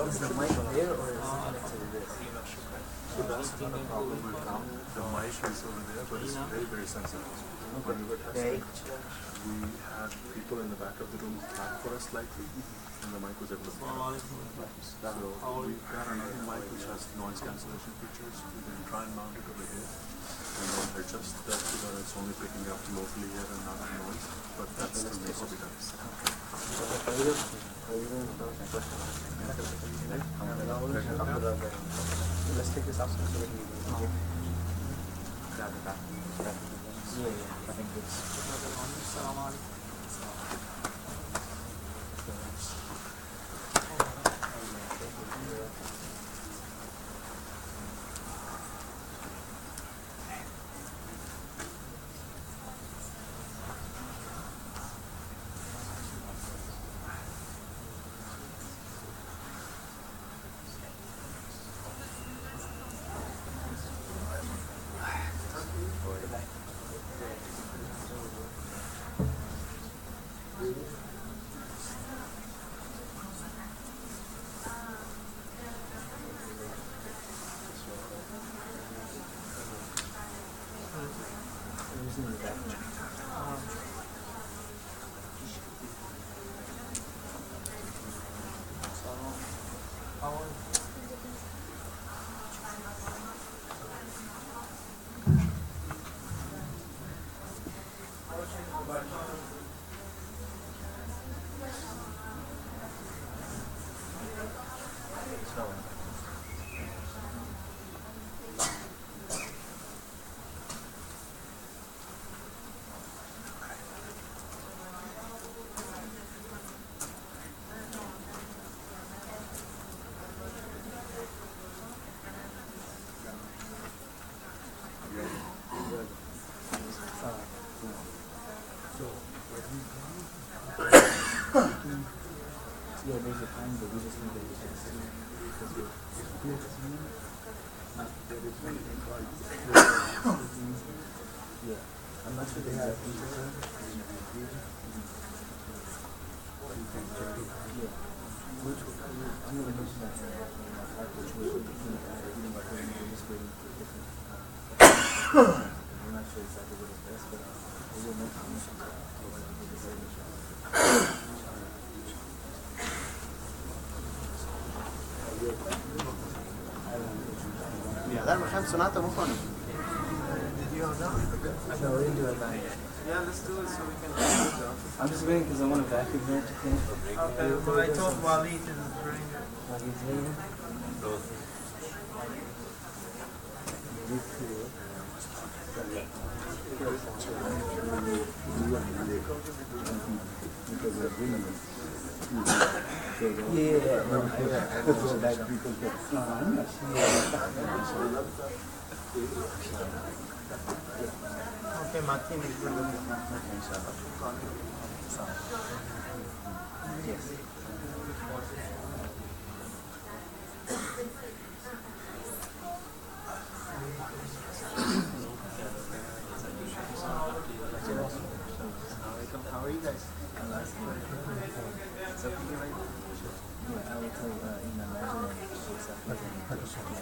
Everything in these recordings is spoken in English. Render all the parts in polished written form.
Is the mic there or is it connected to this? So that's not a problem with now. The mic is over there, but it's very, very sensitive. When we were testing, we had people in the back of the room clap for us slightly, and the mic was able to pick up. So we've got another mic which has noise cancellation features. We can try and mount it over here, and then adjust that so that it's only picking up locally here and not noise, but that still needs to be done. Let's take this out so that we can grab it back. I think it's... Yeah, there's a time, but we just need to yeah, I'm not sure they have I'm going to mention that I'm not sure exactly what it's best, but we will make ده صناعته مفن. No, we didn't do it now. Yeah, let's do it so we can. I'm just waiting because I want to vacuum here to finish. Okay, well, I told Waleed to bring it. Magid's leaving. Okay, my team is good. Yes. How are you guys? Yeah, I will tell Imam Magid and Imam Safi.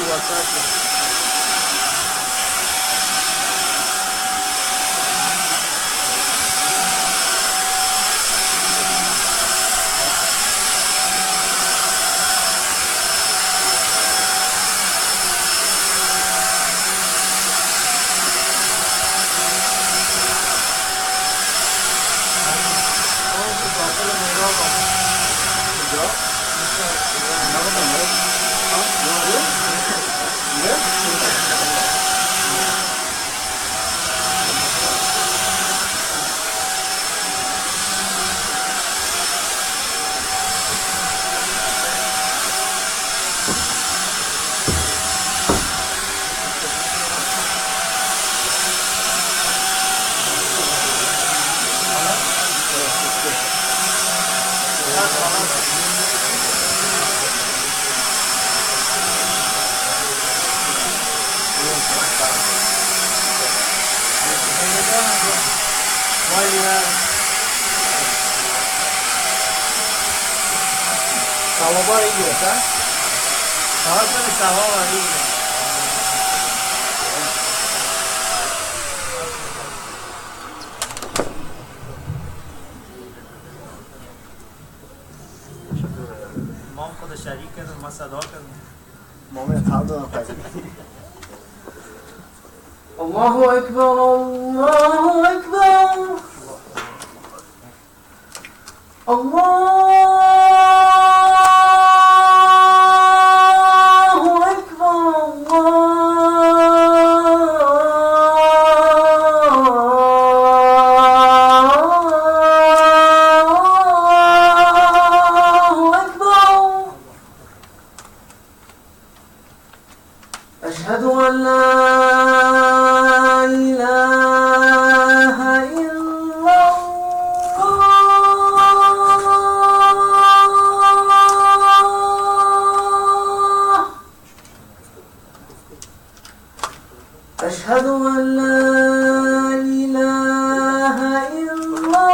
What's up? Why you have Sawaba gidiyor ha? Sawaba Sawaba gidiyor. امام خود شریک کرد ما صدا کردم مومن خالد نفس الله اکبر الله اکبر أشهد أن لا إله إلا الله أشهد أن لا إله إلا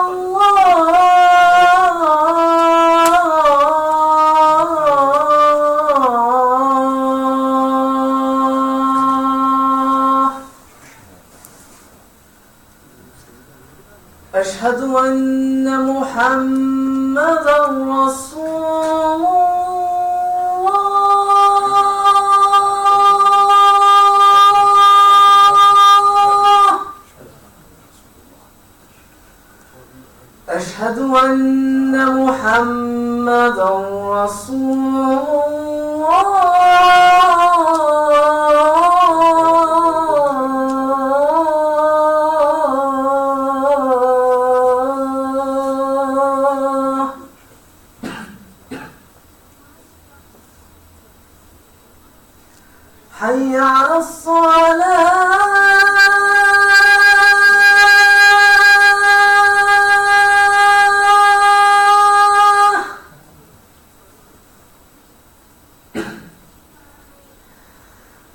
أشهد أن محمدا رسول الله أشهد أن محمدا رسول الله حي على الصلاة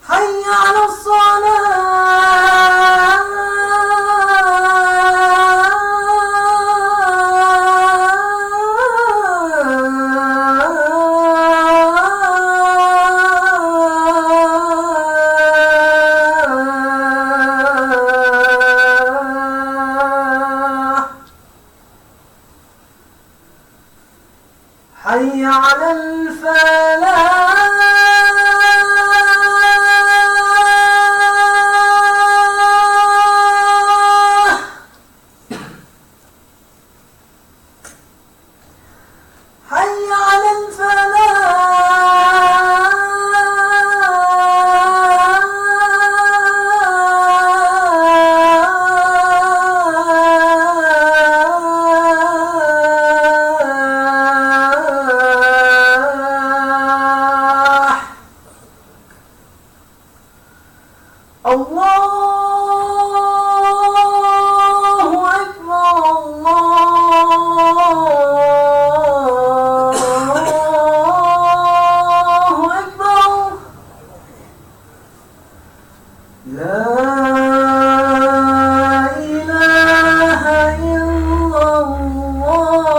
حي على الصلاة حي على الفلاح حي على الفلاح الله أكبر الله أكبر لا إله إلا الله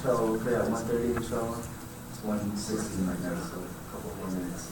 So, yeah, 1:30 or so. It's 1:16 right now, so a couple more minutes.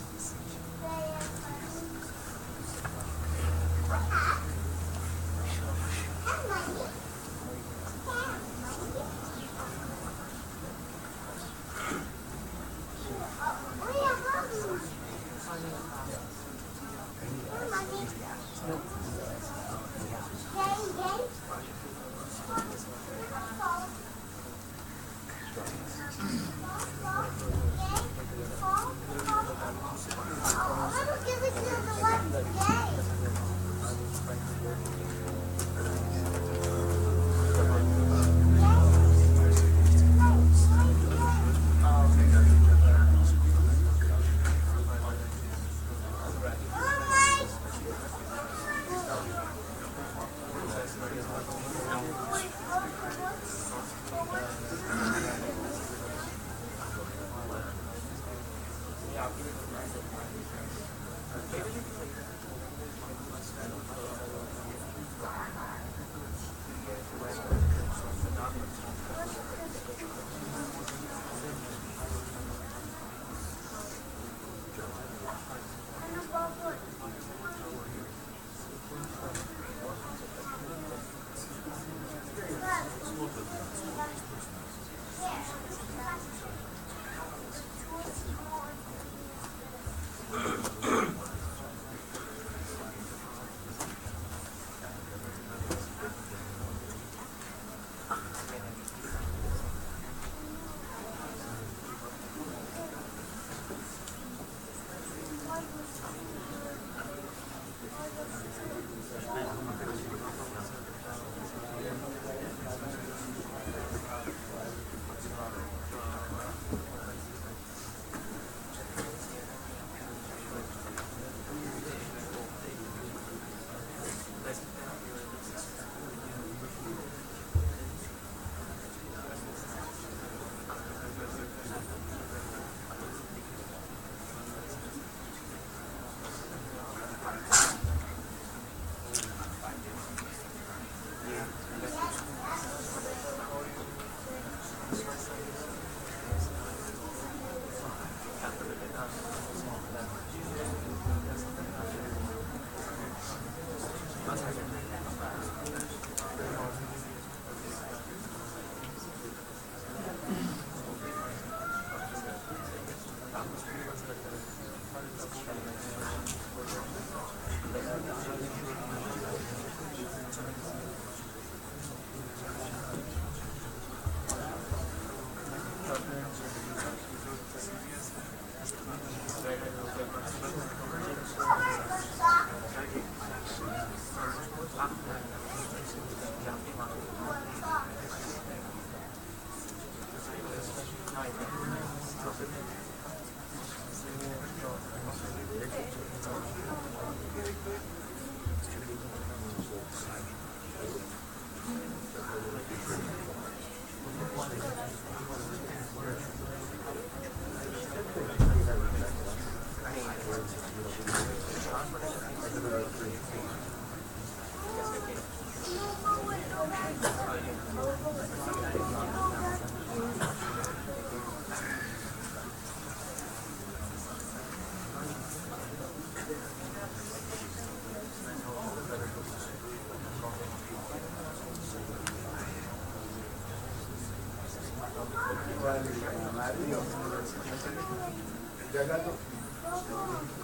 जगह तो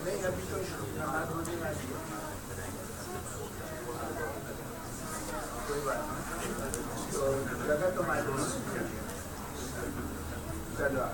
नहीं, अभी तो नमाज होने वाली है, कोई बात नहीं, तो जगह तो मालूम है। चलो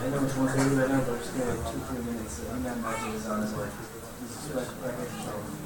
I know which one's going to be right now, but we're just going to have 2-3 minutes. Imam Magid is on his way. He's right here.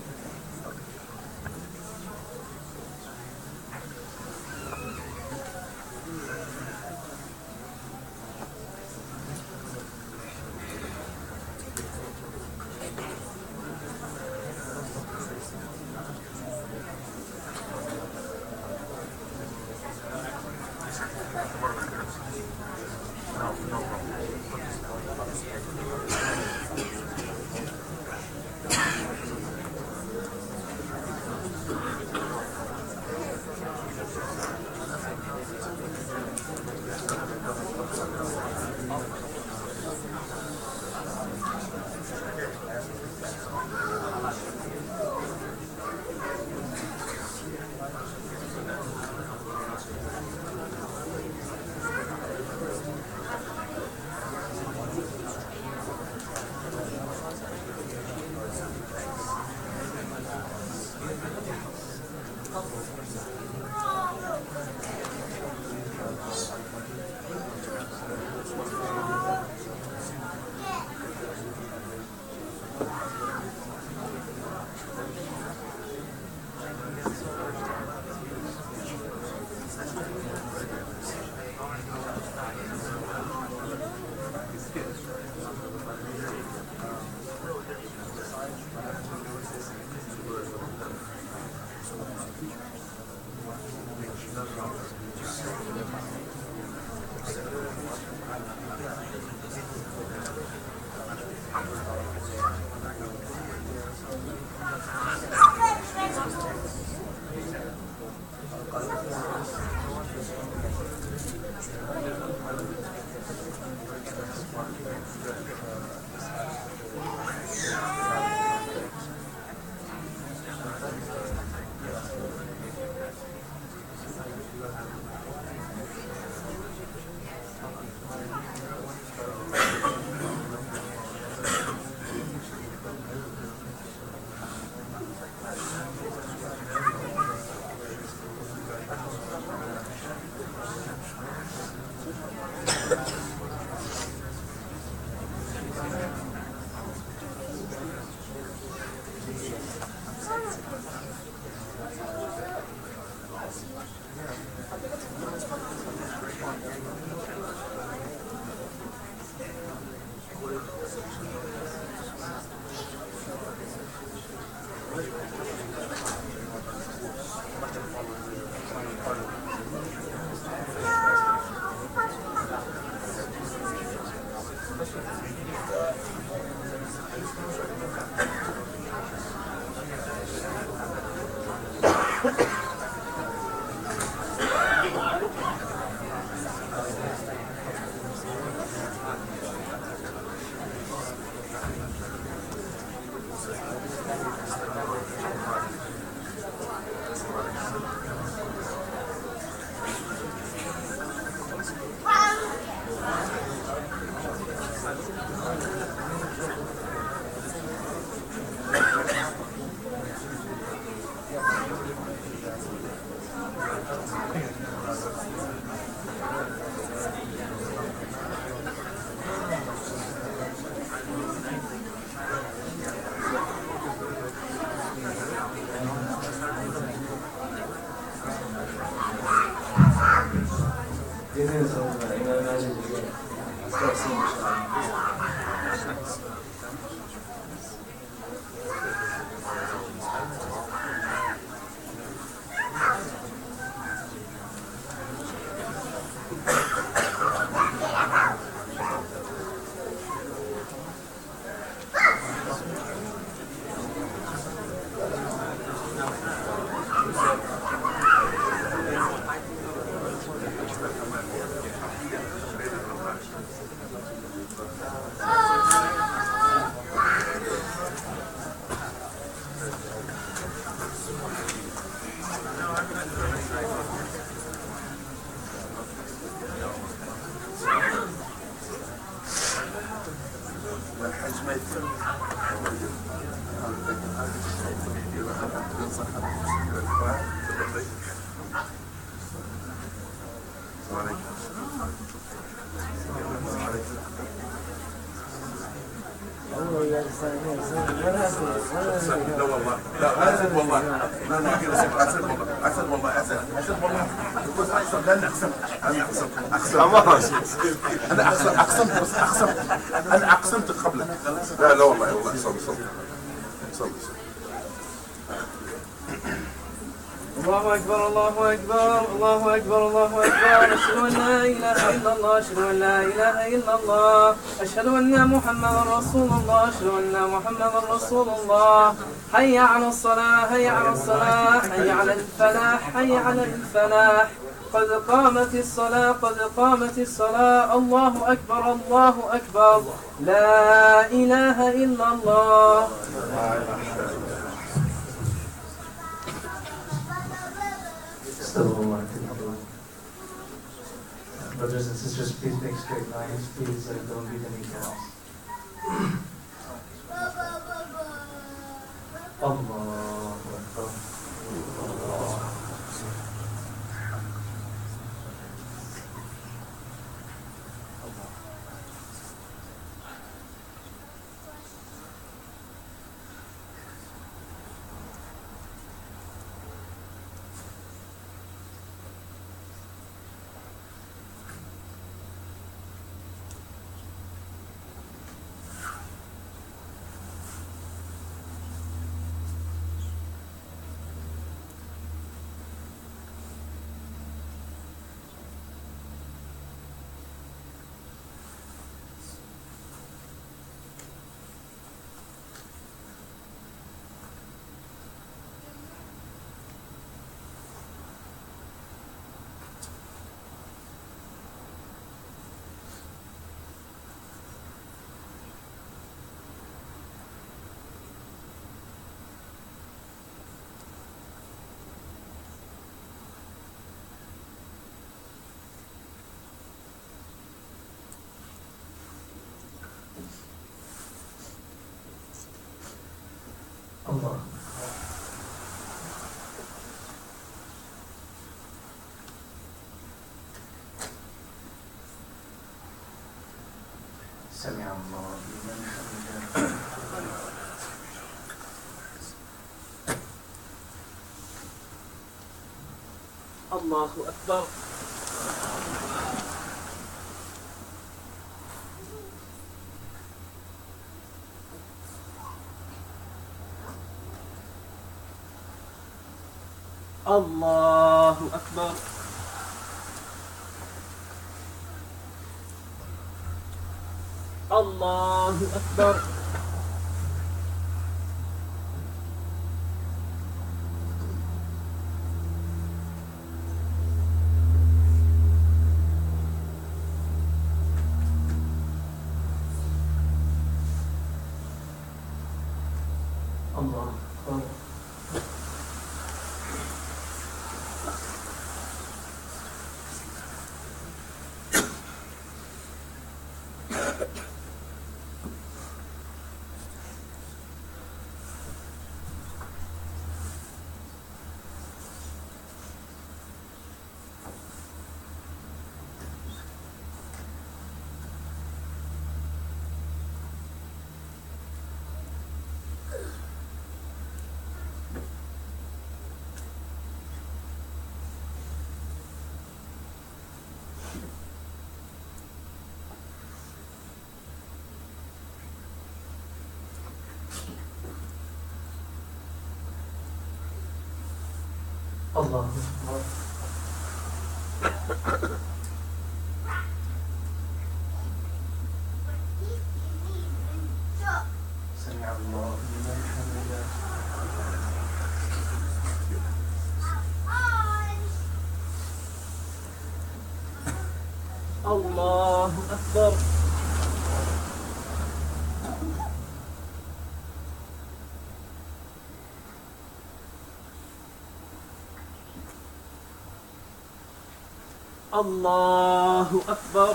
Dinner is over. Imam Magid again. Start seeing inshallah. لا والله لا اسد والله لا لا اسد والله اسد والله اسد والله بس اقسم لن اقسم انا اقسمت بس اقسمت انا اقسمت قبلك لا لا والله والله صل الله أكبر الله أكبر الله أكبر الله أكبر أشهد أن لا إله إلا الله أشهد أن لا إله إلا الله أشهد أن محمدا رسول الله أشهد أن محمدا رسول الله حي على الصلاة حي على الصلاة حي على الفلاح حي على الفلاح قد قامت الصلاة قد قامت الصلاة الله أكبر الله أكبر لا إله إلا الله. Brothers and sisters, please make straight lines. Please don't leave any gaps. Allahu Akbar. Allah. سمع الله لمن حمده. الله أكبر. الله أكبر. الله أكبر. الله أكبر. الله سمع الله لمن حمده. الله أكبر. الله أكبر.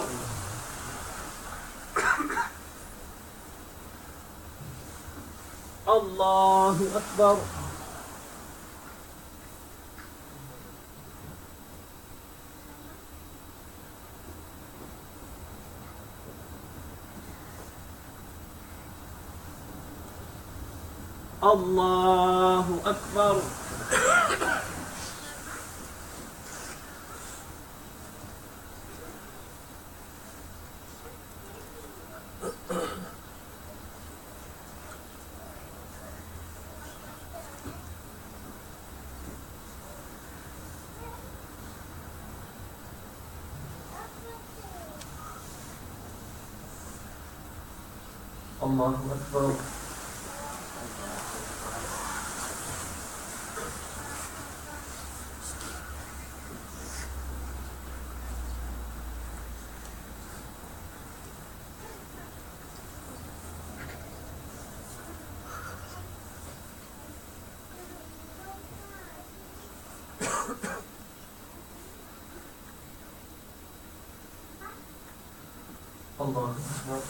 الله أكبر. الله أكبر. الله أكبر. الله أكبر.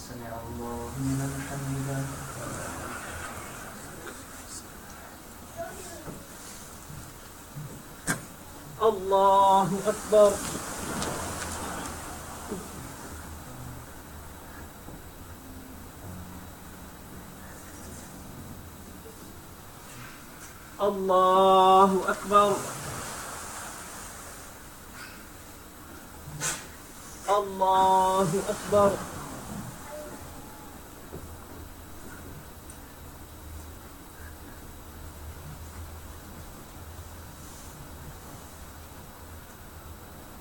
سمع الله لمن حمده. الله أكبر. الله أكبر. الله أكبر.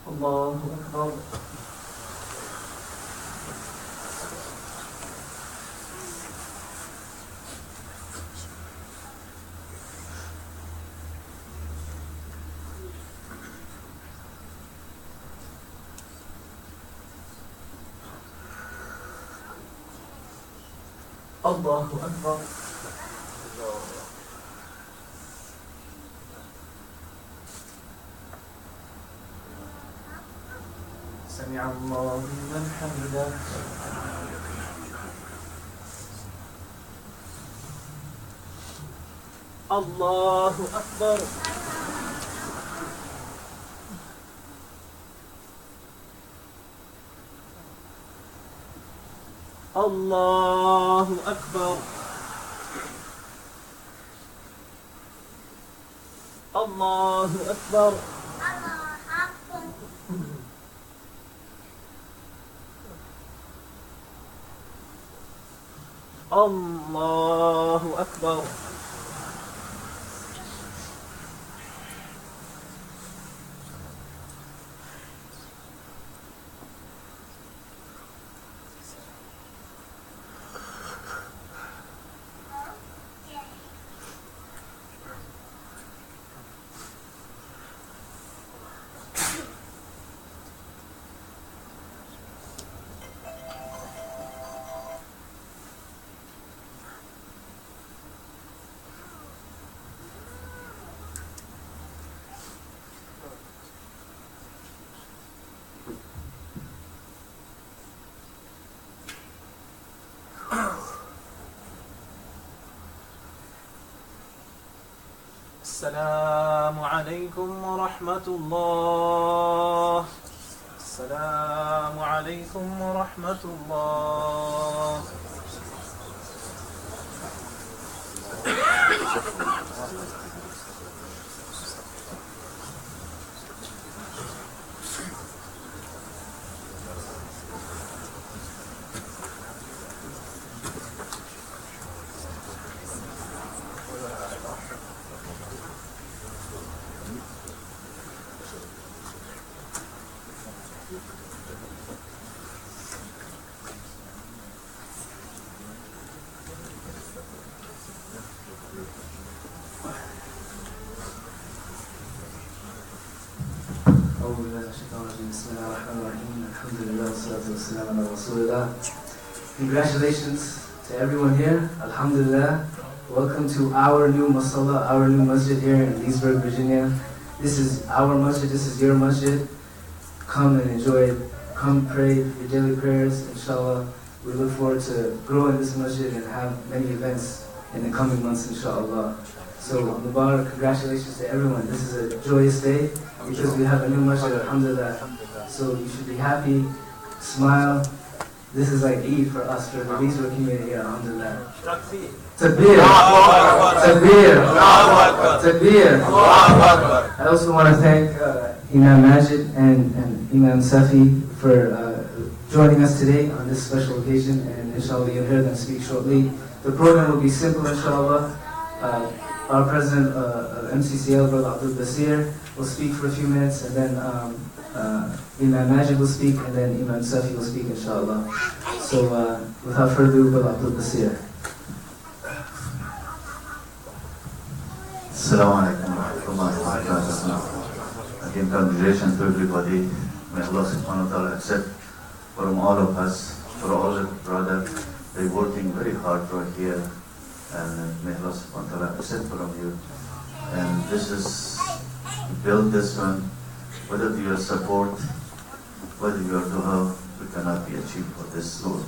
الله أكبر. الله أكبر. سمع الله لمن حمده. الله أكبر. الله أكبر. الله أكبر. الله أكبر. السلام عليكم ورحمة الله. السلام عليكم ورحمة الله. Congratulations to everyone here. Alhamdulillah. Welcome to our new masala, our new masjid here in Leesburg, Virginia. This is our masjid, this is your masjid. Come and enjoy it. Come pray your daily prayers, inshallah. We look forward to growing this masjid and have many events in the coming months, inshallah. So, Mubarak, congratulations to everyone. This is a joyous day because we have a new masjid, alhamdulillah. So you should be happy, smile. This is like Eid for us, for the Leesburg community here, alhamdulillah. Takbir! Takbir! Takbir! I also want to thank Imam Magid and Imam Safi for joining us today on this special occasion, and inshallah you'll hear them speak shortly. The program will be simple, inshallah. Our president of MCCL, Brother Abdul Basir, will speak for a few minutes, and then Imam Magid will speak, and then Imam Safi will speak, inshallah. So without further ado, Brother Abdul Basir. Assalamu alaikum wa rahmatullahi wa barakatuh. Again, congratulations to everybody. May Allah subhanahu wa ta'ala accept from all of us, for all the brothers. They're working very hard right here. And may Allah subhanahu wa ta'ala accept from you. And this is, build this one, whether your support, whether your dua, we cannot be achieved for this goal.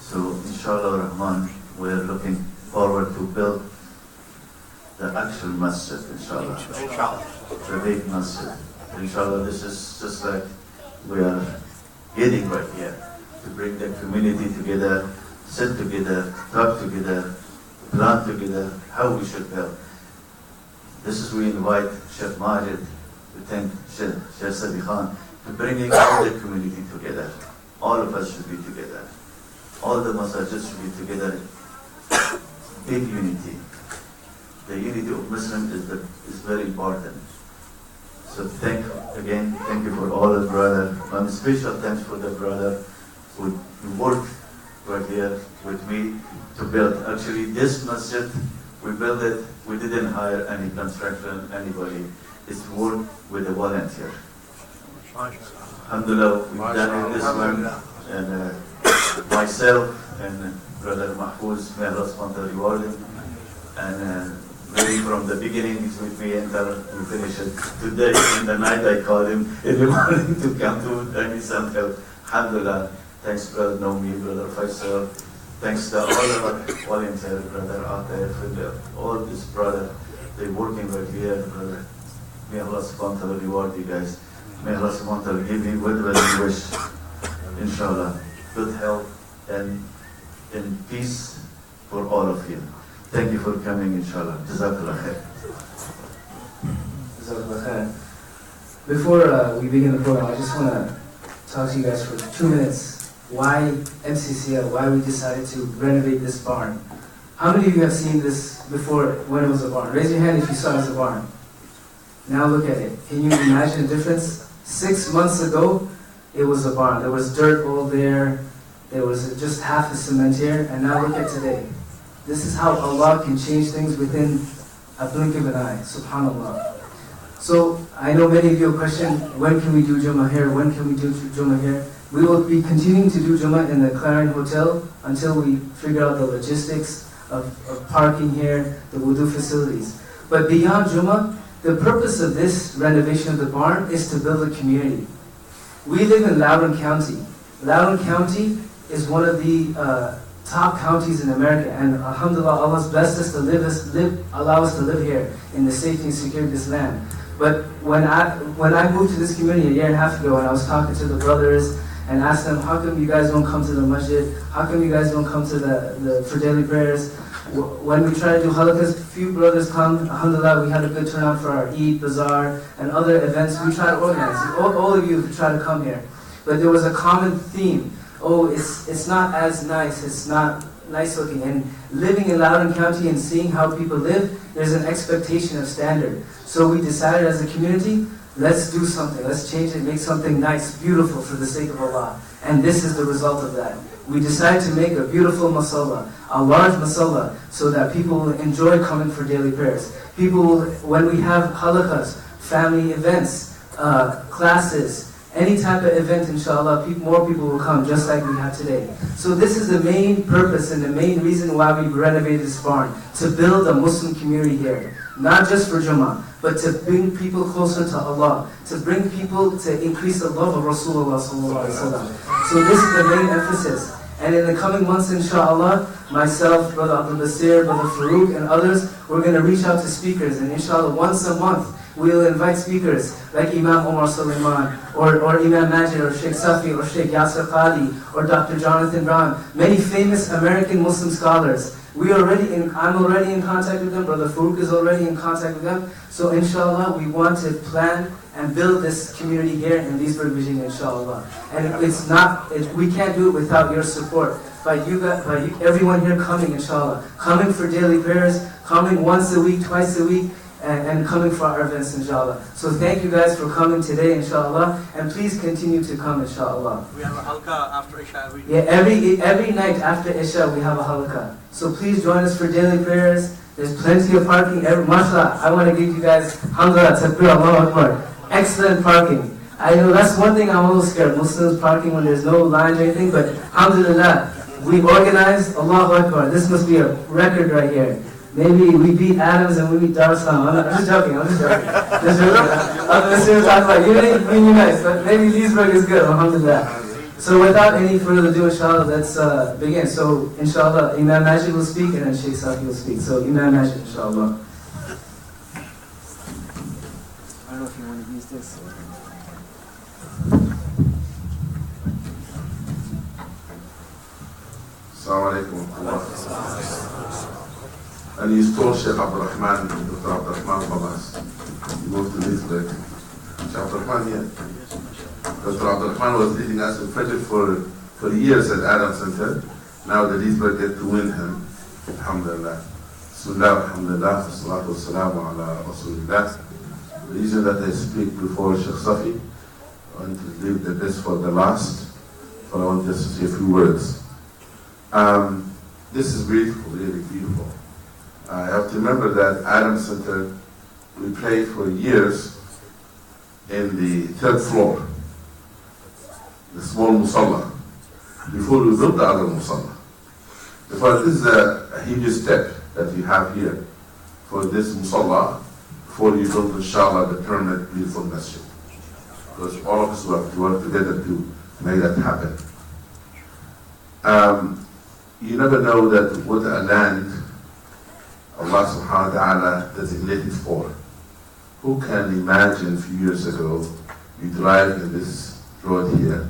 So, inshallah Rahman, we're looking forward to build the actual masjid, inshallah. The big masjid. Inshallah, this is just like we are getting right here to bring the community together, sit together, talk together, plan together how we should build. This is we invite Sheikh Magid, we thank Sheikh Sabi Khan to bringing all the community together. All of us should be together. All the masajids should be together. Big unity. The unity of Muslim is very important. So thank you for all the brother. One special thanks for the brother who worked right here with me to build. Actually, this masjid, we built it, we didn't hire any construction, anybody. It's work with a volunteer. Alhamdulillah, we've done it this one. And myself and Brother Mahfouz, may Allah subhanahu wa ta'ala reward him. And really from the beginning, he's with me until we finish it. Today, in the night, I called him in the morning to come to give me some help. Alhamdulillah. Thanks, Brother Nomi, Brother Faisal. Thanks to all of our volunteers, Brother Atef, all this brother. They're working right here, brother. May Allah subhanahu wa ta'ala reward you guys. May Allah subhanahu wa ta'ala give you whatever you wish. Inshallah. Good health and peace for all of you. Thank you for coming, inshallah. Jazakallah khair. Jazakallah khair. Before we begin the program, I just want to talk to you guys for 2 minutes. Why MCCL, why we decided to renovate this barn. How many of you have seen this before when it was a barn? Raise your hand if you saw it as a barn. Now look at it. Can you imagine the difference? 6 months ago, it was a barn. There was dirt all there. There was just half a cement here. And now look at today. This is how Allah can change things within a blink of an eye. Subhanallah. So I know many of you question, when can we do Jummah here? When can we do Jummah here? We will be continuing to do Jummah in the Clarion Hotel until we figure out the logistics of parking here, the wudu facilities. But beyond Jummah, the purpose of this renovation of the barn is to build a community. We live in Loudoun County. Loudoun County is one of the top counties in America, and alhamdulillah, Allah's blessed us to allow us to live here in the safety and security of this land. But when I moved to this community a year and a half ago, and I was talking to the brothers and asked them, how come you guys don't come to the masjid? How come you guys don't come to the for daily prayers? When we try to do halakas, few brothers come. Alhamdulillah, we had a good turnout for our Eid, Bazaar, and other events we try to organize. All of you try to come here. But there was a common theme. Oh, it's not as nice, it's not nice looking. And living in Loudoun County and seeing how people live, there's an expectation of standard. So we decided as a community, let's do something, let's change it, make something nice, beautiful for the sake of Allah. And this is the result of that. We decided to make a beautiful masala, a large masala, so that people will enjoy coming for daily prayers. People will, when we have halakas, family events, classes, any type of event, inshallah, more people will come, just like we have today. So this is the main purpose and the main reason why we renovated this barn, to build a Muslim community here. Not just for Jummah, but to bring people closer to Allah, to bring people to increase the love of Rasulullah sallallahu alaihi wasallam. So this is the main emphasis. And in the coming months, inshallah, myself, Brother Abdul Basir, Brother Farouk, and others, we're going to reach out to speakers. And inshallah, once a month, we'll invite speakers like Imam Omar Suleiman, or Imam Magid, or Sheikh Safi, or Sheikh Yasir Qadi, or Dr. Jonathan Brown, many famous American Muslim scholars. I'm already in contact with them, Brother Farouk is already in contact with them. So inshallah, we want to plan and build this community here in Leesburg, Virginia, inshallah. And we can't do it without your support. By everyone here coming, inshallah. Coming for daily prayers, coming once a week, twice a week, and coming for our events, inshallah. So thank you guys for coming today, inshallah, and please continue to come, inshallah. We have a halqa after Isha every day. Yeah, every night after Isha we have a halqa. So please join us for daily prayers. There's plenty of parking. Mashallah, I want to give you guys, alhamdulillah, takbir, Allahu Akbar. Excellent parking. I know that's one thing I'm a little scared, Muslims parking when there's no lines or anything, but alhamdulillah, we've organized, Allahu Akbar. This must be a record right here. Maybe we beat Adams and we beat Dar es Salaam. I'm just joking. You didn't mean you guys, but maybe Leesburg is good, alhamdulillah. So without any further ado, inshallah, let's begin. So inshallah, Imam Magid will speak and then Sheikh Safi will speak. So Imam Magid, inshallah. I don't know if you want to use this. Assalamu alaikum. And he stole Sheikh Abdul Rahman, Dr. Abdul Rahman from us. He moved to Leesburg. Sheikh Abdul Rahman here. Dr. Abdul Rahman was leading us in Frederick for years at Adam Center. Now the Leesburg get to win him. Alhamdulillah. Bismillah, alhamdulillah, wassalatu wassalamu ala rasulillah. The reason that I speak before Sheikh Safi, I want to leave the best for the last, but I want just to say a few words. This is beautiful, really beautiful. I have to remember that Adam Center, we prayed for years in the third floor, the small musalla, before we built the other musalla. Because this is a huge step that you have here for this musalla before you build, inshallah, the permanent beautiful masjid. Because all of us will have to work together to make that happen. You never know that what a land Allah subhanahu wa ta'ala designated for. Who can imagine a few years ago, you drive in this road here,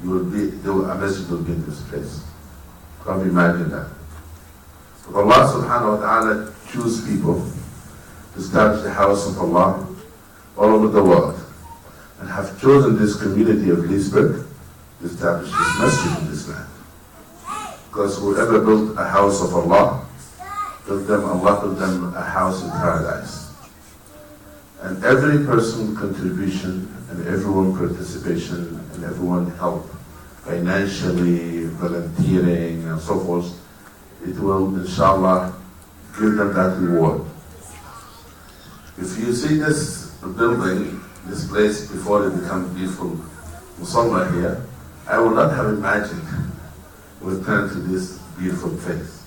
a masjid will be in this place. Can't imagine that. But Allah subhanahu wa ta'ala choose people to establish the house of Allah all over the world, and have chosen this community of Leesburg to establish this masjid in this land. Because whoever built a house of Allah, Allah built them a house in paradise. And every person's contribution and everyone's participation and everyone's help, financially, volunteering and so forth, it will inshallah give them that reward. If you see this building, this place before it becomes beautiful musalla here, I would not have imagined it would turn to this beautiful place.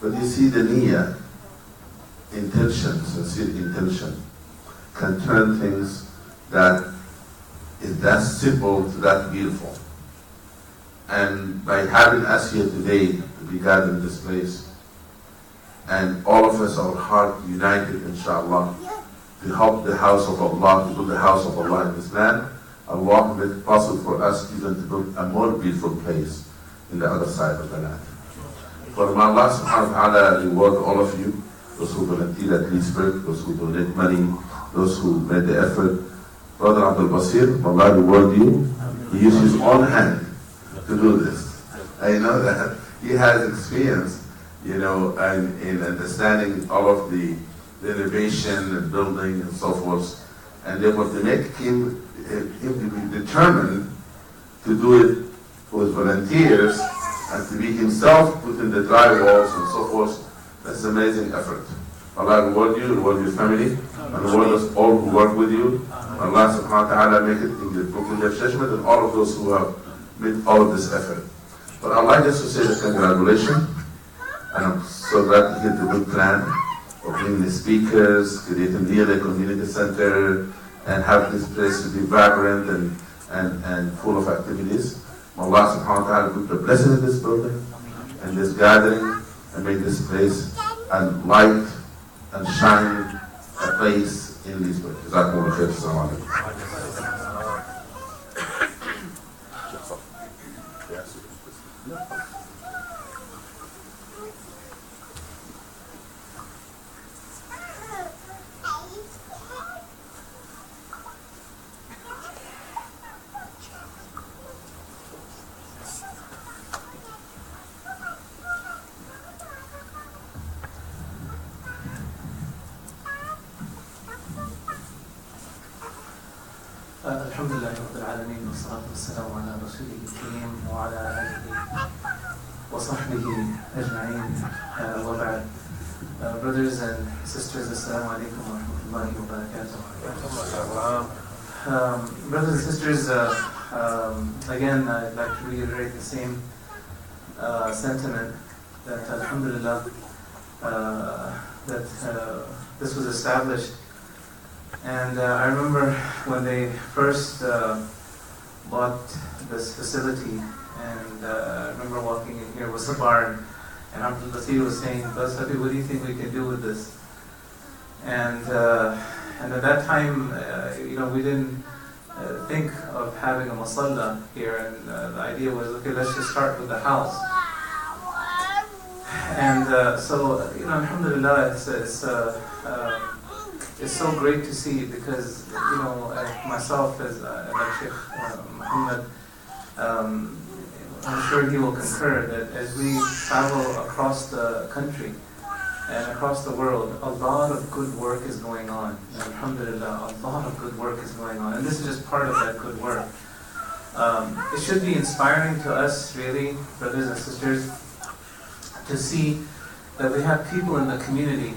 But you see the niyyah, intention, sincere intention, can turn things that is that simple to that beautiful. And by having us here today to be gathered in this place, and all of us, our heart united, inshallah, to help the house of Allah, to build the house of Allah in this land, Allah made it possible for us even to build a more beautiful place in the other side of the land. For Allah subhanahu wa ta'ala reward all of you, those who volunteer at Leesburg, those who donate money, those who made the effort. Brother Abdul Basir, Allah reward you. He used his own hand to do this. I know that he has experience, in understanding all of the renovation and building and so forth. And therefore to make him to be determined to do it with volunteers and to be himself putting the drywalls and so forth, that's an amazing effort. Allah reward you, reward your family, and reward us all who work with you. Allah subhanahu wa ta'ala make it in the book of judgment and all of those who have made all of this effort. But I'd like just to say that congratulations, and I'm so glad to hear the good plan of bringing the speakers, creating a community center, and have this place to be vibrant and full of activities. May Allah subhanahu wa ta'ala put the blessing in this building and this gathering and make this place a light and shine a place in Leesburg. Jazakumullah khair. Assalamu alaikum. الحمد لله رب العالمين والصلاة والسلام على رسوله الكريم وعلى آله وصحبه أجمعين وبعد. Brothers and sisters, Assalamu alaikum wa rahmatullahi wa barakatuh. Brothers and sisters, again I'd like to reiterate the same sentiment that alhamdulillah that this was established. And I remember when they first bought this facility, and I remember walking in here was a barn, and Abdul Basir was saying, Brother Safi, what do you think we can do with this? And at that time, we didn't think of having a masalla here, and the idea was, okay, let's just start with the house. And so, alhamdulillah, it's so great to see, because myself as like Sheikh Mohamed, I'm sure he will concur that as we travel across the country and across the world, a lot of good work is going on. And alhamdulillah, a lot of good work is going on, and this is just part of that good work. It should be inspiring to us, really, brothers and sisters, to see that we have people in the community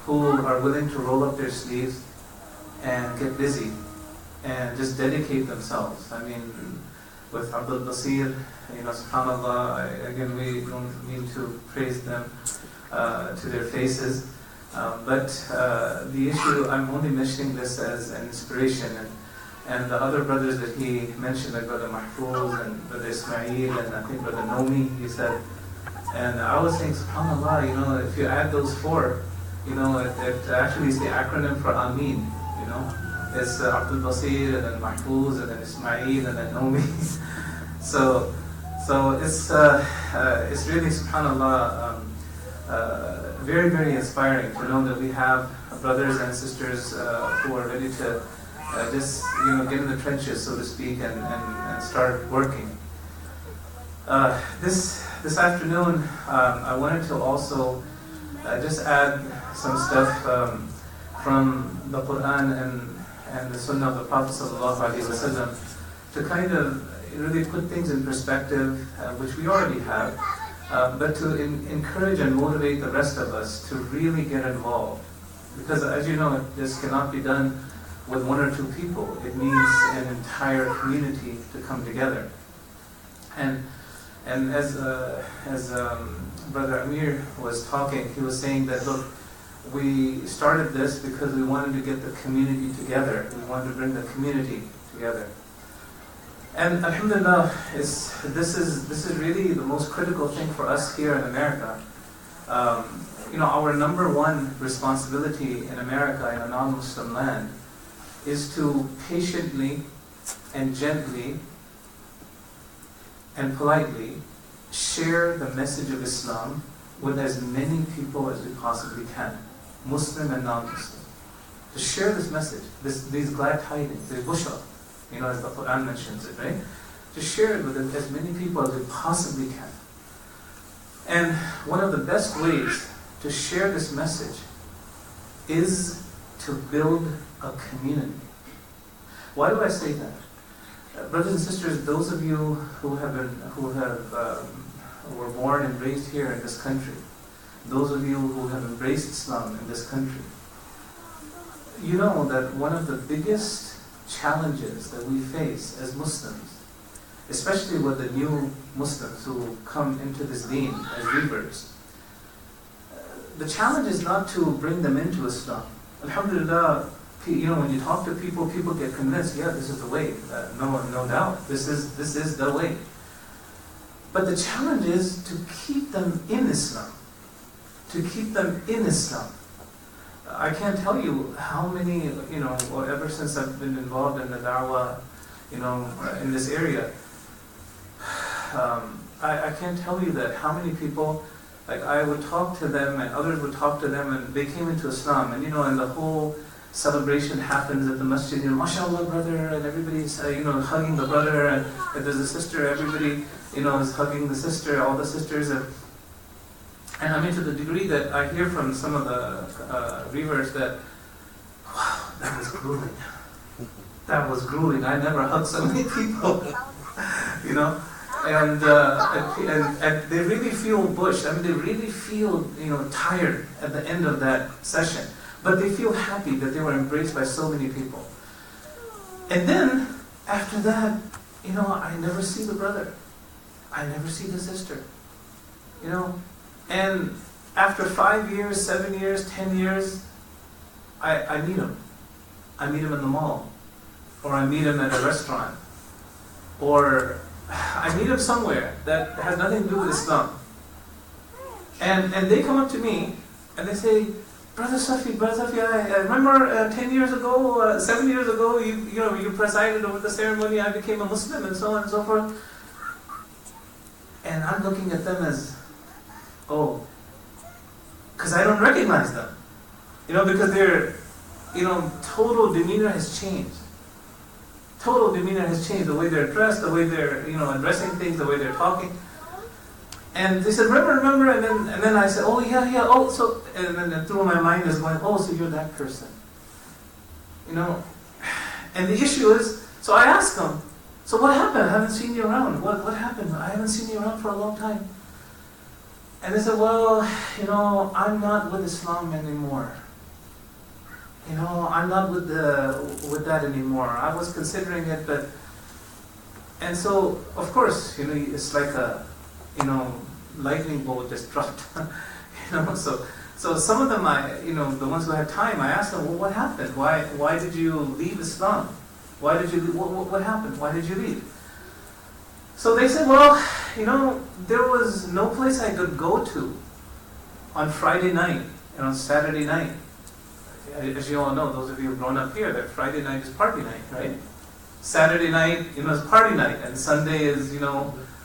who are willing to roll up their sleeves and get busy and just dedicate themselves. I mean, with Abdul Basir, subhanAllah, again, we don't mean to praise them to their faces, but the issue, I'm only mentioning this as an inspiration, and the other brothers that he mentioned, like Brother Mahfouz and Brother Ismail, and I think Brother Nomi, he said, and I was saying, subhanAllah, if you add those four, it actually is the acronym for Ameen, It's Abdul Basir, and then Mahfouz, and then Ismail, and then Nomi. so it's really, subhanAllah, very, very inspiring to know that we have brothers and sisters who are ready to just, get in the trenches, so to speak, and start working. This afternoon, I wanted to also just add some stuff from the Quran and the Sunnah of the Prophet ﷺ to kind of really put things in perspective, which we already have, but to encourage and motivate the rest of us to really get involved. Because as you know, this cannot be done with one or two people. It needs an entire community to come together. And as Brother Amir was talking, he was saying that, look, we started this because we wanted to get the community together. We wanted to bring the community together. And alhamdulillah, this is really the most critical thing for us here in America. Our number one responsibility in America, in a non-Muslim land, is to patiently and gently and politely share the message of Islam with as many people as we possibly can, Muslim and non-Muslim. To share this message, these glad tidings, the bushra, as the Quran mentions it, right? To share it with as many people as we possibly can. And one of the best ways to share this message is to build a community. Why do I say that? Brothers and sisters, those of you who were born and raised here in this country, those of you who have embraced Islam in this country, you know that one of the biggest challenges that we face as Muslims, especially with the new Muslims who come into this deen as reverts, the challenge is not to bring them into Islam. Alhamdulillah, when you talk to people, people get convinced, yeah, this is the way. No doubt, this is the way. But the challenge is to keep them in Islam. To keep them in Islam. I can't tell you how many, or ever since I've been involved in the da'wah, in this area, I can't tell you that how many people, like I would talk to them and others would talk to them and they came into Islam and and the whole celebration happens at the Masjid, mashallah brother, and everybody's hugging the brother, and if there's a sister, everybody is hugging the sister, all the sisters, and I mean to the degree that I hear from some of the reverts that, wow, that was grueling. That was grueling. I never hugged so many people, and they really feel bushed. I mean, they really feel tired at the end of that session. But they feel happy that they were embraced by so many people. And then, after that, I never see the brother. I never see the sister. And after 5 years, 7 years, 10 years, I meet him. I meet him in the mall. Or I meet him at a restaurant. Or I meet him somewhere that has nothing to do with Islam. And they come up to me and they say, Brother Safi, I remember 10 years ago, 7 years ago, you presided over the ceremony, I became a Muslim, and so on and so forth. And I'm looking at them as, because I don't recognize them. Because their, total demeanor has changed. Total demeanor has changed, the way they're dressed, the way they're, addressing things, the way they're talking. And they said, remember, and then I said, so, and then through my mind is going, so you're that person. And the issue is, so I asked them, so what happened? I haven't seen you around. What happened? I haven't seen you around for a long time. And they said, well, I'm not with Islam anymore. I'm not with that anymore. I was considering it, but, and so, of course, it's like a, lightning bolt just dropped. So some of them, the ones who had time, I asked them, well, what happened? Why did you leave Islam? Why did you? What happened? Why did you leave? So they said, well, there was no place I could go to on Friday night and on Saturday night. As you all know, those of you who've grown up here, that Friday night is party night, right? Saturday night, is party night, and Sunday is,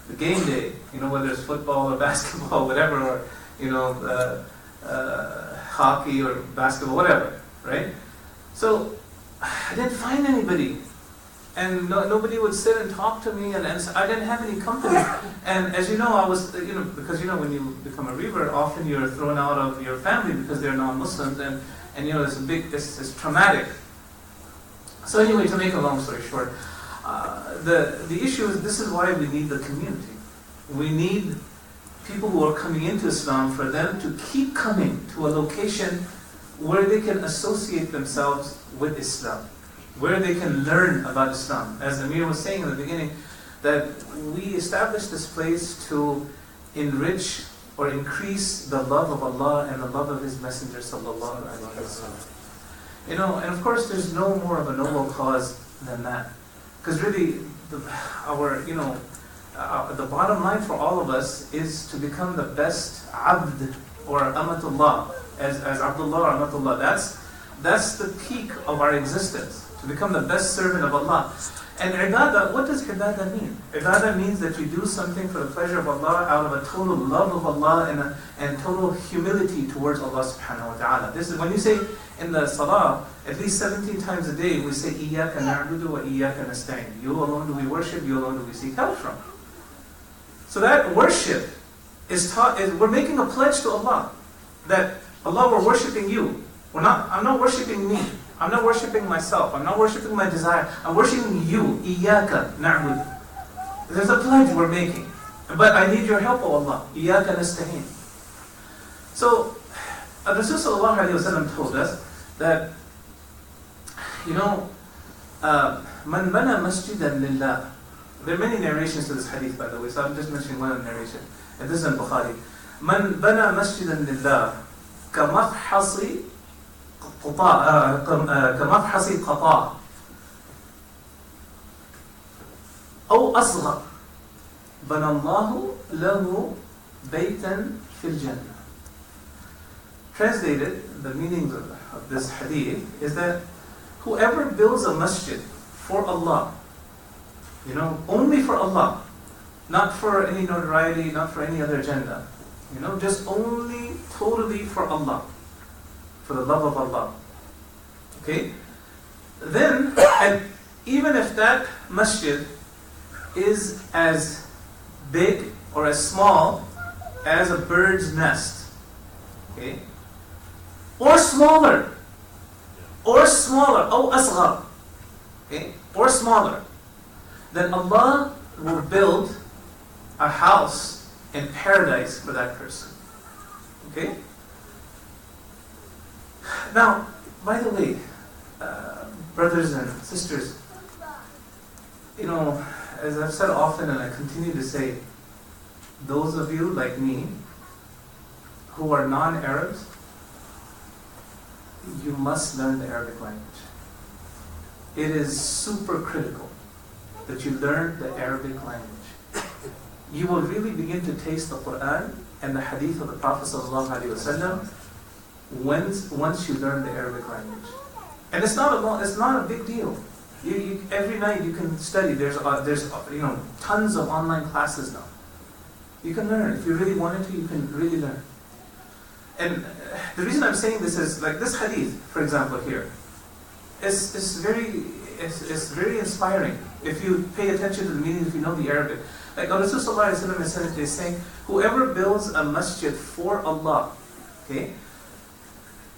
the game day, whether it's football or basketball, whatever, or, hockey or basketball, whatever, right? So, I didn't find anybody. And nobody would sit and talk to me, and I didn't have any company. And as you know, I was, because, when you become a revert, often you're thrown out of your family because they're non-Muslims, and it's traumatic. So anyway, to make a long story short, the issue is, this is why we need the community. We need people who are coming into Islam for them to keep coming to a location where they can associate themselves with Islam, where they can learn about Islam. As Amir was saying in the beginning, that we established this place to enrich or increase the love of Allah and the love of His Messenger sallallahu alaihi wasallam. And of course there's no more of a noble cause than that. Because really, the bottom line for all of us is to become the best abd or amatullah, as Abdullah or amatullah. That's the peak of our existence, to become the best servant of Allah. And ibadah, what does ibadah mean? Ibadah means that you do something for the pleasure of Allah out of a total love of Allah and total humility towards Allah subhanahu wa ta'ala. This is when you say in the salah, at least 17 times a day, we say, Iyaka na'budu wa iyaka nasta'in. You alone do we worship, you alone do we seek help from. So that worship is taught, we're making a pledge to Allah, that Allah, we're worshiping you. I'm not worshiping me. I'm not worshiping myself. I'm not worshiping my desire. I'm worshiping you. Iyaka na'budu. There's a pledge we're making. But I need your help, O Allah. Iyaka nasta'in. So, Rasul sallallahu alayhi wa sallam told us that, Man bana masjidan lillah. There are many narrations to this hadith, by the way, so I'm just mentioning one narration. And this is in Bukhari. Man bana masjidan lillah kamafhasi qata' أو أصغر بنى الله له بيتا في الجنة. Translated, the meaning of this hadith is that whoever builds a masjid for Allah, only for Allah, not for any notoriety, not for any other agenda, just only totally for Allah, for the love of Allah. Okay? Then, and even if that masjid is as big or as small as a bird's nest, okay, or smaller, or asghar, okay, or smaller, then Allah will build a house in paradise for that person. Okay? Now, by the way, brothers and sisters, as I've said often and I continue to say, those of you like me who are non-Arabs, you must learn the Arabic language. It is super critical that you learn the Arabic language. You will really begin to taste the Quran and the hadith of the Prophet ﷺ once you learn the Arabic language. And it's not a big deal. Every night you can study. There's tons of online classes now. You can learn. If you really wanted to, you can really learn. And the reason I'm saying this is, like this hadith, for example, here, is very inspiring if you pay attention to the meaning, if you know the Arabic. Like Rasul sallallahu alaihi wasallam is saying, whoever builds a masjid for Allah, okay,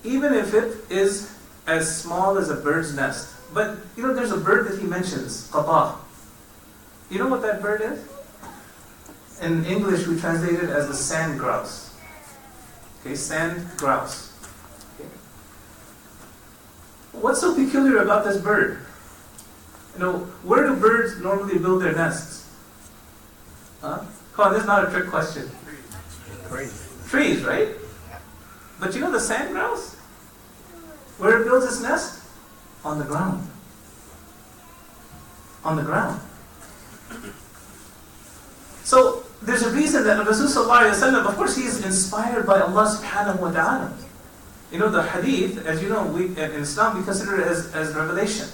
even if it is as small as a bird's nest. But, there's a bird that he mentions, qata'. You know what that bird is? In English, we translate it as the sand grouse. Okay, sand grouse. Okay. What's so peculiar about this bird? Where do birds normally build their nests? Huh? Come on, this is not a trick question. Trees, right? But the sand grouse? Where it builds its nest? On the ground. On the ground. So, there's a reason that Rasul sallallahu alayhi wa sallam, of course, he is inspired by Allah subhanahu wa ta'ala. The hadith, as you know, in Islam we consider it as revelation,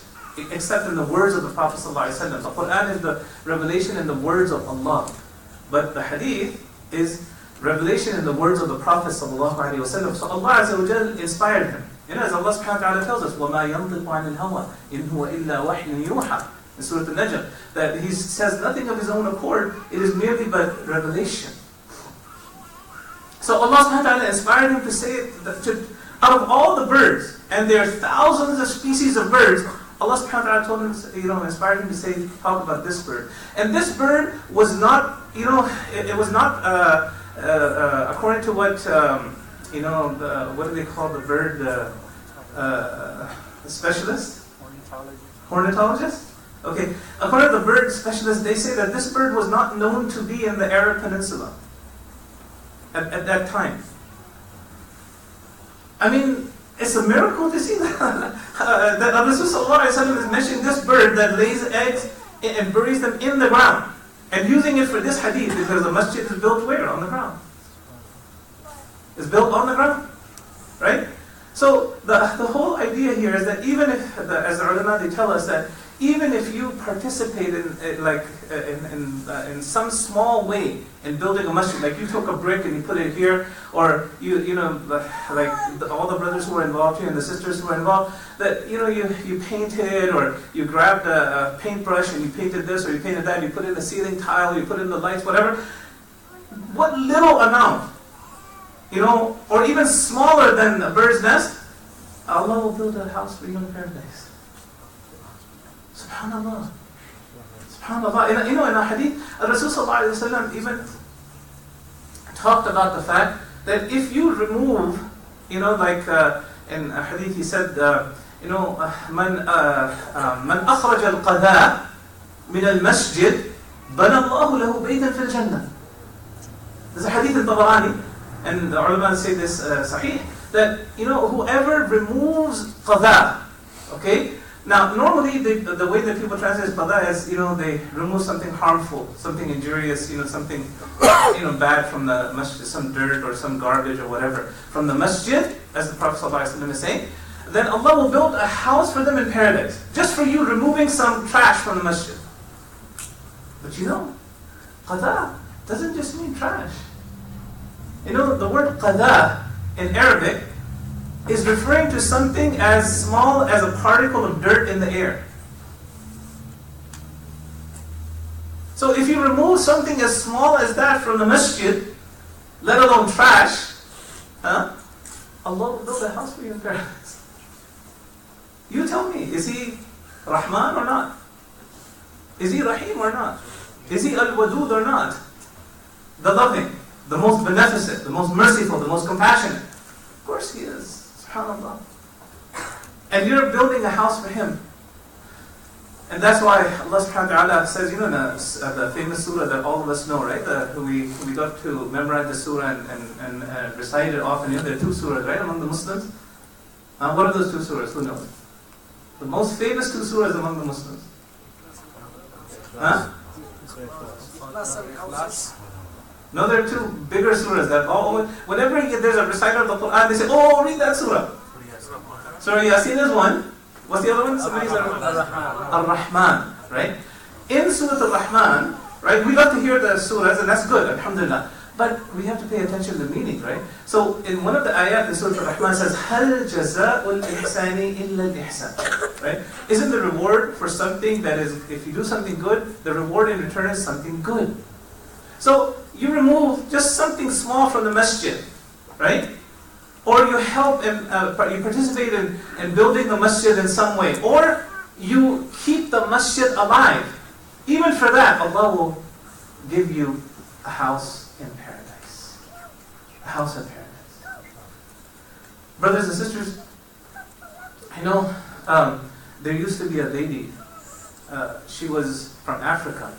except in the words of the Prophet sallallahu alayhi wa sallam. The Quran is the revelation in the words of Allah. But the hadith is revelation in the words of the Prophet sallallahu alayhi wa sallam. So Allah azza wa jalla inspired him. As Allah subhanahu wa ta'ala tells us, وَمَا يَنطِقُ عَنِ الْهَوَىٰ إِنْ هُوَ إِلَّا وَحْيٌ يُوحَىٰ in Surah Al-Najm, that he says nothing of his own accord, it is merely but revelation. So Allah subhanahu wa ta'ala inspired him to say that out of all the birds, and there are thousands of species of birds, Allah subhanahu wa ta'ala told him, inspired him to say, talk about this bird. And this bird was not, it was not according to what, what do they call the bird, specialist? Ornithologist? Okay, according to the bird specialists, they say that this bird was not known to be in the Arab Peninsula at that time. I mean, it's a miracle to see that. That Rasul sallallahu alayhi wa sallam is mentioning this bird that lays eggs and buries them in the ground, and using it for this hadith because the masjid is built where? On the ground. It's built on the ground, right? So the whole idea here is that even if, as the ulama, they tell us that even if you participate in some small way in building a masjid, like you took a brick and you put it here, or all the brothers who were involved here and the sisters who were involved, that you painted, or you grabbed a paintbrush and you painted this or you painted that, you put in the ceiling tile, you put in the lights, whatever. What little amount, or even smaller than a bird's nest, Allah will build a house for you in paradise. SubhanAllah. SubhanAllah. In a hadith, Rasul sallallahu alayhi wa sallam even talked about the fact that if you remove, like in a hadith he said, من أخرج القذاء من المسجد بنى الله له بيتا في الجنة. There's a hadith in Tabarani, and the ulama say this sahih, that whoever removes qadha, okay. Now normally the way that people translate qadha is they remove something harmful, something injurious, something bad from the masjid, some dirt or some garbage or whatever from the masjid, as the Prophet ﷺ is saying. Then Allah will build a house for them in paradise, just for you removing some trash from the masjid. But qadha doesn't just mean trash. The word qadha in Arabic is referring to something as small as a particle of dirt in the air. So if you remove something as small as that from the masjid, let alone trash, Allah will build a house for you in paradise. You tell me, is He Rahman or not? Is He Rahim or not? Is He Al-Wadud or not? The loving, the most beneficent, the most merciful, the most compassionate. Of course He is, subhanAllah. And you're building a house for Him. And that's why Allah subhanahu wa ta'ala says, in the famous surah that all of us know, right? We got to memorize the surah and recite it often. There are two surahs, right, among the Muslims. What are those two surahs? Who knows? The most famous two surahs among the Muslims. Huh? No, there are two bigger surahs that whenever there's a reciter of the Quran, they say, oh, read that surah. Surah Yasin is one. What's the other one? Ar-Rahman, right? In Surah Ar-Rahman, right, we got to hear the surahs, and that's good, alhamdulillah. But we have to pay attention to the meaning, right? So in one of the ayat in Surah Ar-Rahman says, هَلْ جَزَاءُ الْإِحْسَانِ إِلَّا الْإِحْسَانِ, right? Isn't the reward for something that is, if you do something good, the reward in return is something good. So you remove just something small from the masjid, right? Or you help and you participate in building the masjid in some way. Or you keep the masjid alive. Even for that, Allah will give you a house in paradise. A house in paradise. Brothers and sisters, I know there used to be a lady, she was from Africa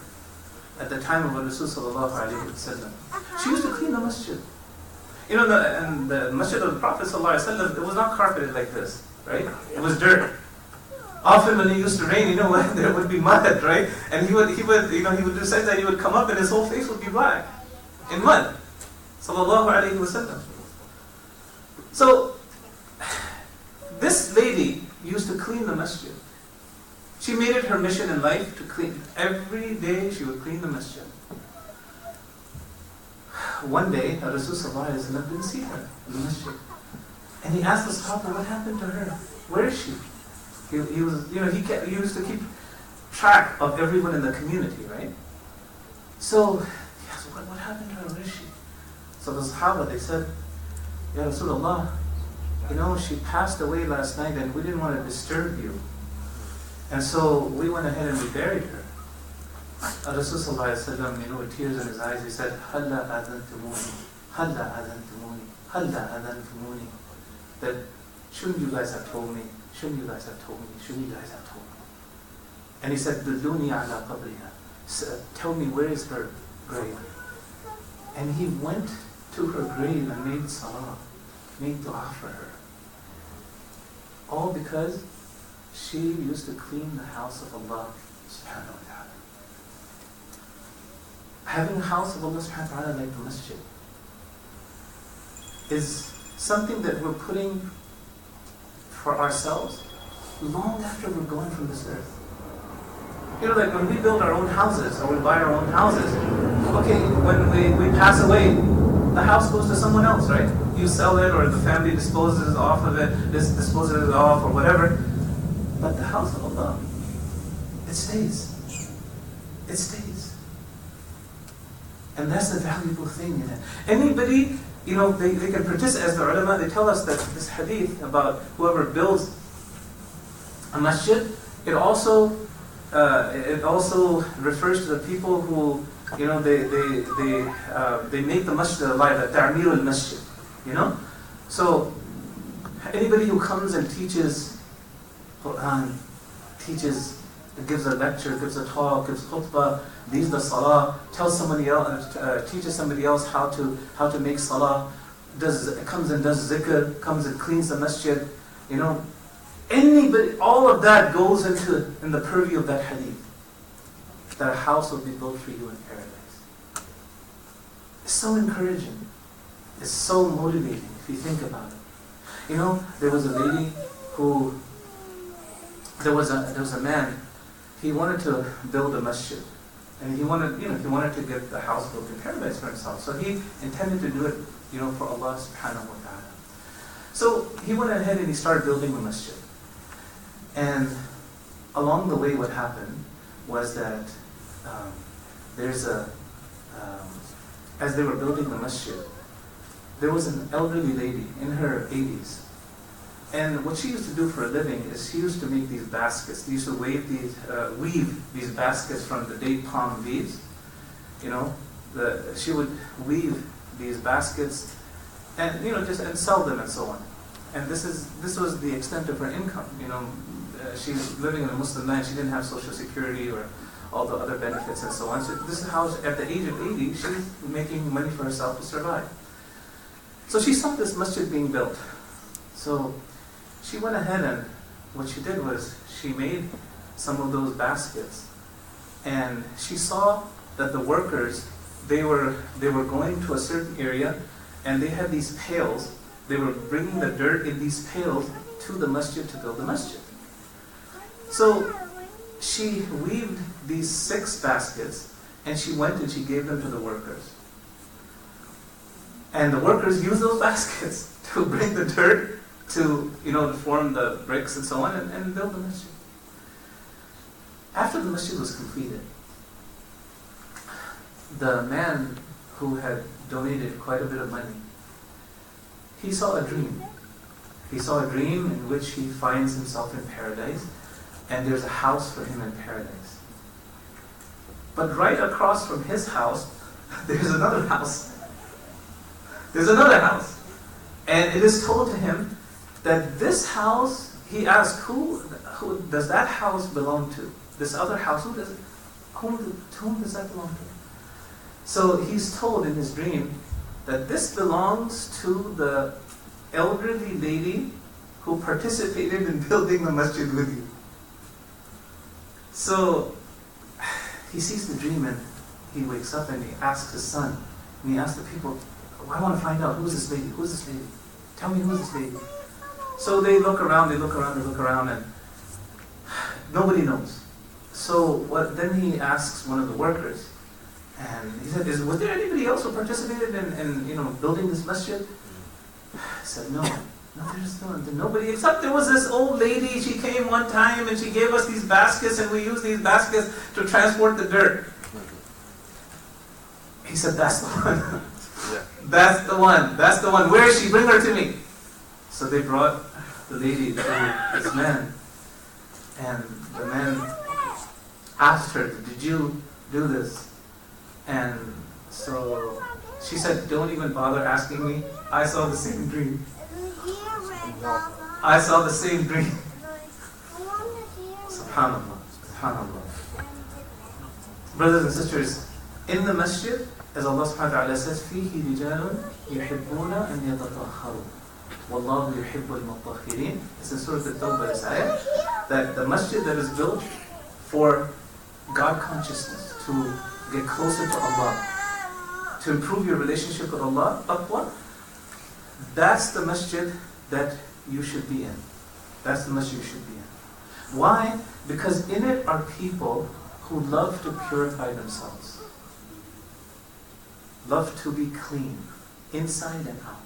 at the time of Rasul sallallahu alayhi wa sallam. She used to clean the masjid. The masjid of the Prophet sallallahu alayhi wa sallam, it was not carpeted like this, right? It was dirt. Often when it used to rain, there would be mud, right? And he would do sajda, he would come up and his whole face would be black in mud. Sallallahu alayhi wa sallam. So, this lady used to clean the masjid. She made it her mission in life to clean. Every day she would clean the masjid. One day, Rasul sallallahu alayhi wa sallam didn't see her in the masjid. And he asked the Sahaba, what happened to her? Where is she? He used to keep track of everyone in the community, right? So, he asked, what happened to her? Where is she? So the Sahaba, they said, Ya Rasulullah, she passed away last night and we didn't want to disturb you. And so we went ahead and we buried her. Rasulullah ﷺ, with tears in his eyes, he said, Halla adhantumuni, Halla adhantumuni, Halla adhantumuni. That shouldn't you guys have told me? Shouldn't you guys have told me? Shouldn't you guys have told me? And he said, Dulluni ala qabriha. Tell me, where is her grave? And he went to her grave and made salah, made dua for her. All because she used to clean the house of Allah subhanahu wa ta'ala. Having a house of Allah subhanahu wa ta'ala like the masjid is something that we're putting for ourselves long after we're gone from this earth. Like when we build our own houses or we buy our own houses, okay, when we pass away, the house goes to someone else, right? You sell it or the family disposes off of it, disposes it off or whatever. But the house of Allah, it stays. It stays. And that's the valuable thing in it. Anybody, they can participate, as the ulama, they tell us that this hadith about whoever builds a masjid, it also refers to the people who, they make the masjid alive, the ta'mir al-masjid. You know? So, anybody who comes and teaches Quran, gives a lecture, gives a talk, gives khutbah, leads the salah, tells somebody else, teaches somebody else how to make salah, comes and does zikr, comes and cleans the masjid, you know, anybody, all of that goes in the purview of that hadith, that a house will be built for you in paradise. It's so encouraging. It's so motivating if you think about it. You know, there was a lady who, there was a man, he wanted to build a masjid. And he wanted to get the house built in paradise for himself. So he intended to do it, you know, for Allah subhanahu wa ta'ala. So he went ahead and he started building the masjid. And along the way what happened was that as they were building the masjid, there was an elderly lady in her 80s. And what she used to do for a living is she used to make these baskets. She used to weave these baskets from the date palm leaves. You know, she would weave these baskets and, you know, and sell them and so on. And this was the extent of her income. You know, she's living in a Muslim land. She didn't have Social Security or all the other benefits and so on. So this is how, at the age of 80, she was making money for herself to survive. So she saw this masjid being built. So she went ahead and what she did was she made some of those baskets, and she saw that the workers, they were going to a certain area and they had these pails. They were bringing the dirt in these pails to the masjid to build the masjid. So she weaved these 6 baskets and she went and she gave them to the workers. And the workers used those baskets to bring the dirt to, you know, to form the bricks and so on and build the masjid. After the masjid was completed, the man who had donated quite a bit of money, he saw a dream. He saw a dream in which he finds himself in paradise, and there's a house for him in paradise. But right across from his house, there's another house. There's another house. And it is told to him that this house, he asked, who does that house belong to? This other house, to whom does that belong to? So he's told in his dream that this belongs to the elderly lady who participated in building the masjid with you. So he sees the dream and he wakes up and he asks his son, and he asks the people, I want to find out, who's this lady? Who's this lady? Tell me who's this lady. So they look around, and nobody knows. So then he asks one of the workers, and he said, was there anybody else who participated in building this masjid? He said, no, there's nobody, except there was this old lady. She came one time and she gave us these baskets, and we used these baskets to transport the dirt. He said, that's the one. That's the one. Where is she? Bring her to me. So they brought the lady to this man, and the man asked her, did you do this? And so she said, don't even bother asking me. I saw the same dream. I saw the same dream. SubhanAllah. SubhanAllah. Brothers and sisters, in the masjid, as Allah subhanahu wa ta'ala says, فِيهِ رِجَالٌ يُحِبُّونَ أَنْ يَتَطَهَّرُوا وَاللَّهُ يُحِبُّ الْمُطَّهِّرِينَ. It's in Surah At-Tawbah, this ayah, that the masjid that is built for God consciousness, to get closer to Allah, to improve your relationship with Allah, taqwa, that's the masjid that you should be in. That's the masjid you should be in. Why? Because in it are people who love to purify themselves. Love to be clean, inside and out.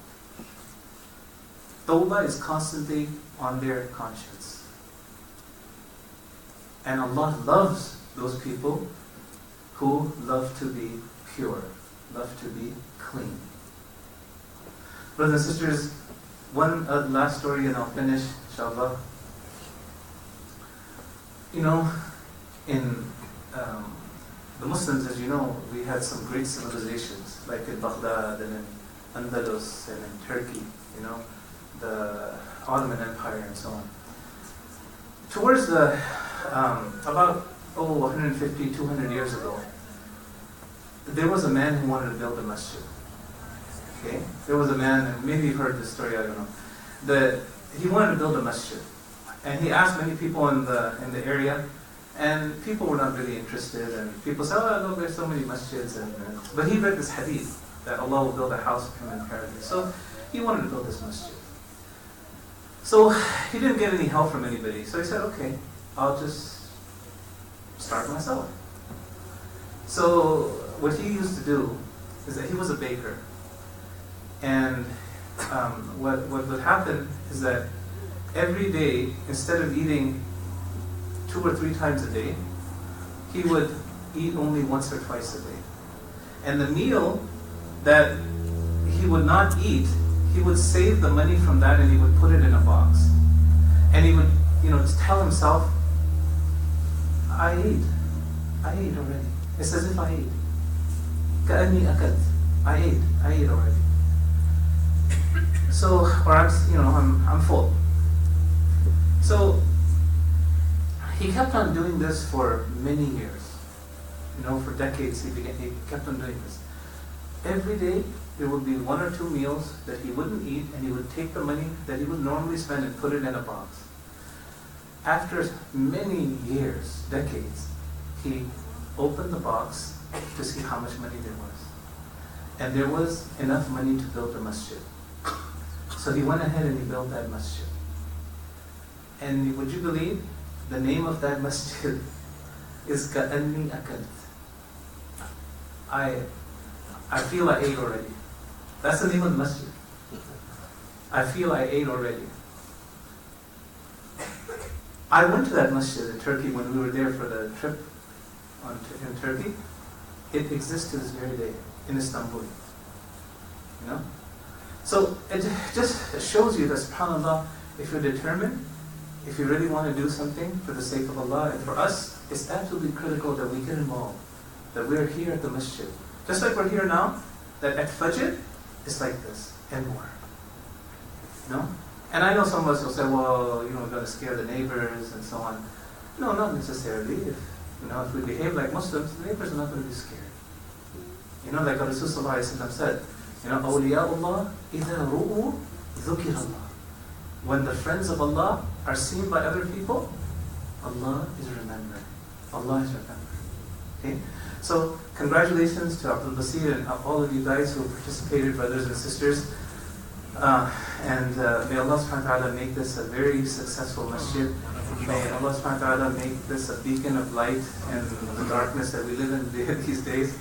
Tawbah is constantly on their conscience. And Allah loves those people who love to be pure, love to be clean. Brothers and sisters, one last story and I'll finish, inshallah. You know, in the Muslims, as you know, we had some great civilizations, like in Baghdad and in Andalus and in Turkey, the Ottoman Empire and so on. Towards the, about 150, 200 years ago, there was a man who wanted to build a masjid. Okay? There was a man, and maybe you've heard this story, I don't know. He wanted to build a masjid. And he asked many people in the area, and people were not really interested, and people said, oh, look, there's so many masjids. But he read this hadith, that Allah will build a house for him in paradise. So he wanted to build this masjid. So he didn't get any help from anybody. So he said, okay, I'll just start myself. So what he used to do is that he was a baker. And what would happen is that every day, instead of eating 2 or 3 times a day, he would eat only once or twice a day. And the meal that he would not eat, he would save the money from that and he would put it in a box. And he would, just tell himself, I ate already. It's as if I ate. كأني أكلت. I ate already. So, or I'm full. So, he kept on doing this for many years. For decades he kept on doing this. Every day there would be 1 or 2 meals that he wouldn't eat, and he would take the money that he would normally spend and put it in a box. After many years, decades, he opened the box to see how much money there was. And there was enough money to build a masjid. So he went ahead and he built that masjid. And would you believe, the name of that masjid is Ka'anni Akalt. I feel I ate already. That's the name of the masjid. I feel I ate already. I went to that masjid in Turkey when we were there for the trip in Turkey. It exists to this very day in Istanbul. So it just shows you that, subhanAllah, if you're determined, if you really want to do something for the sake of Allah, and for us, it's absolutely critical that we get involved, that we're here at the masjid. Just like we're here now, that at Fajr, it's like this, and more. And I know some of us will say, well, we're going to scare the neighbors and so on. No, not necessarily. If we behave like Muslims, the neighbors are not going to be scared. Like Rasulullah said, Awliya'ullah idha ru'u dhukirallah. When the friends of Allah are seen by other people, Allah is remembered. Allah is remembered. Okay? So, congratulations to Abdul Basir and all of you guys who participated, brothers and sisters. And may Allah subhanahu wa ta'ala make this a very successful masjid. May Allah subhanahu wa ta'ala make this a beacon of light in the darkness that we live in these days.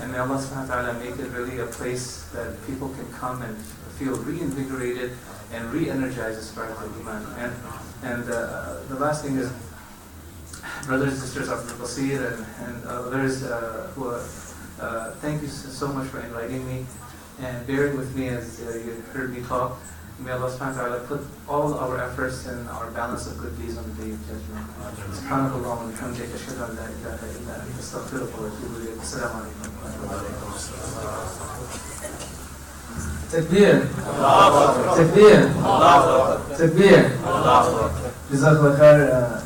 And may Allah subhanahu wa ta'ala make it really a place that people can come and feel reinvigorated and re-energized as far as the Iman. And the last thing is, brothers and sisters of Basir and others who thank you so much for inviting me and bearing with me as you heard me talk. May Allah subhanahu wa ta'ala put all our efforts and our balance of good deeds on the day of judgment. Subhanakallah wa bihamdika ashhadu an la ilaha illa anta astaghfiruka wa atubu ilayk. Assalamu alaikum. Takbir. Takbir. Takbir. Jazakallah khair,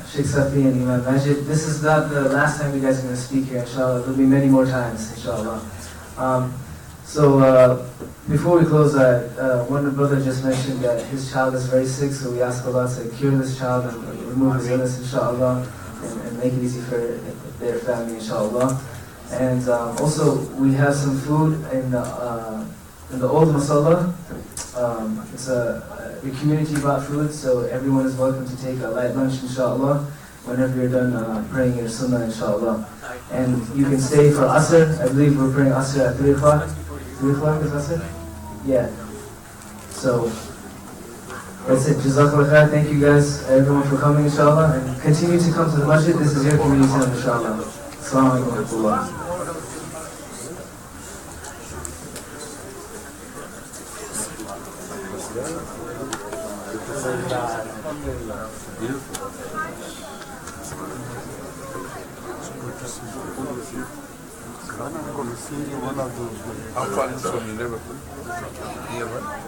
Sheikh Safi and Imam Magid. This is not the last time you guys are going to speak here, inshallah. There'll be many more times, inshallah. So before we close, one brother just mentioned that his child is very sick, so we ask Allah to cure this child and remove his illness, inshallah, and make it easy for their family, inshallah. And also, we have some food in the old masala. It's the community bought food, so everyone is welcome to take a light lunch, inshallah, whenever you're done praying your sunnah, inshallah. And you can stay for Asr. I believe we're praying Asr at 3 o'clock. 3 o'clock is Asr? Yeah. So, that's it. Jazakallah khair. Thank you guys, everyone, for coming, inshallah. And continue to come to the masjid. This is your community center, inshallah. Assalamu alaikum wa rahmatullah. Beautiful. How far is from you never nearby?